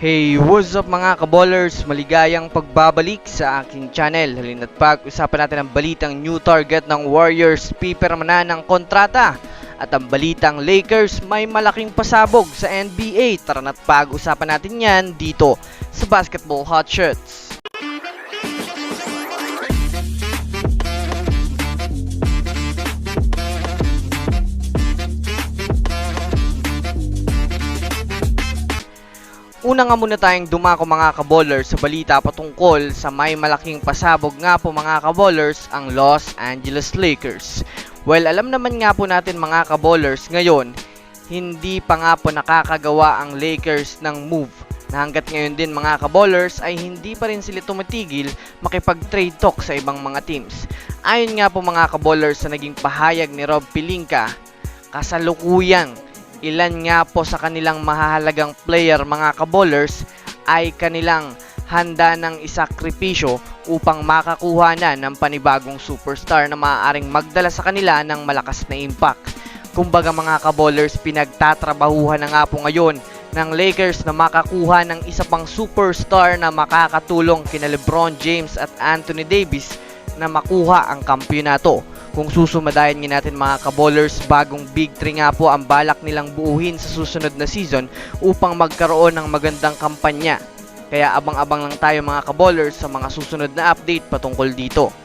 Hey, what's up mga kaballers? Maligayang pagbabalik sa aking channel. Halina't pag-usapan natin ang balitang new target ng Warriors, pipirma ng kontrata. At ang balitang Lakers may malaking pasabog sa NBA. Tara na't pag-usapan natin yan dito sa Basketball Hot Shots. Una nga muna tayong dumako mga kaballers sa balita patungkol sa may malaking pasabog nga po mga kaballers ang Los Angeles Lakers. Well, alam naman nga po natin mga kaballers ngayon, hindi pa nga po nakakagawa ang Lakers ng move. Na hanggat ngayon din mga kaballers ay hindi pa rin sila tumatigil makipag-trade talk sa ibang mga teams. Ayon nga po mga kaballers sa naging pahayag ni Rob Pelinka, kasalukuyang ilan nga po sa kanilang mahahalagang player mga kaballers ay kanilang handa ng isakripisyo upang makakuha na ng panibagong superstar na maaaring magdala sa kanila ng malakas na impact. Kumbaga mga kaballers, pinagtatrabahuhan na nga po ngayon ng Lakers na makakuha ng isa pang superstar na makakatulong kina LeBron James at Anthony Davis na makuha ang kampyonato. Kung susumadayan nga natin mga kaballers, bagong Big 3 nga po ang balak nilang buuhin sa susunod na season upang magkaroon ng magandang kampanya. Kaya abang-abang lang tayo mga kaballers sa mga susunod na update patungkol dito.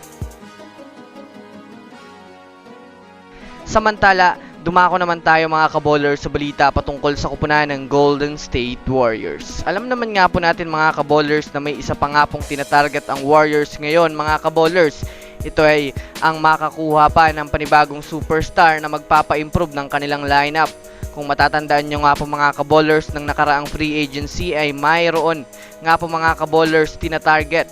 Samantala, dumako naman tayo mga kaballers sa balita patungkol sa kupunan ng Golden State Warriors. Alam naman nga po natin mga kaballers na may isa pa nga pong tinatarget ang Warriors ngayon mga kaballers. Ito ay ang makakuha pa ng panibagong superstar na magpapa-improve ng kanilang lineup. Kung matatandaan nyo nga po mga kaballers ng nakaraang free agency ay mayroon nga po mga kaballers tinatarget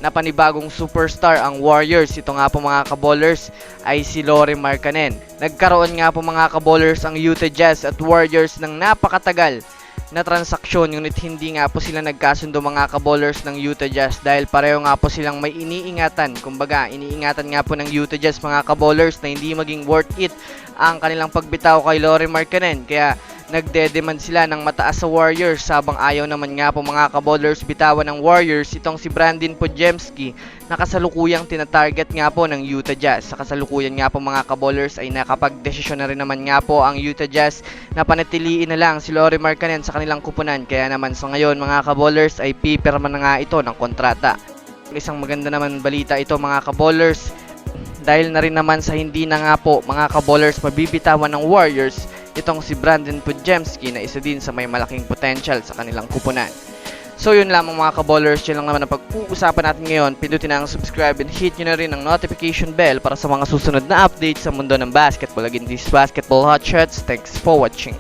na panibagong superstar ang Warriors. Ito nga po mga kaballers ay si Lauri Markkanen. Nagkaroon nga po mga kaballers ang Utah Jazz at Warriors ng napakatagal na transaksyon, ngunit hindi nga po sila nagkasundo mga kaballers ng Utah Jazz dahil pareho nga po silang may iniingatan. Kumbaga, iniingatan nga po ng Utah Jazz mga kaballers na hindi maging worth it ang kanilang pagbitaw kay Lauri Markkanen. Kaya nagde-demand sila ng mataas sa Warriors, sabang ayaw naman nga po mga kaballers bitawan ng Warriors itong si Brandin Podziemski na kasalukuyang tinatarget nga po ng Utah Jazz. Sa kasalukuyan nga po mga kaballers ay nakapag-desisyon na rin naman nga po ang Utah Jazz na panatiliin na lang si Lauri Markkanen sa kanilang kupunan. Kaya naman sa ngayon mga kaballers ay pipirma na nga ito ng kontrata. Isang maganda naman balita ito mga kaballers dahil na rin naman sa hindi na nga po mga kaballers mabibitawan ng Warriors itong si Brandin Podziemski na isa din sa may malaking potential sa kanilang kupunan. So yun lamang mga kaballers, yun lang naman ang pag-uusapan natin ngayon. Pindutin na ang subscribe and hit nyo na rin ang notification bell para sa mga susunod na updates sa mundo ng basketball. Again, this is Basketball Hot Shots. Thanks for watching.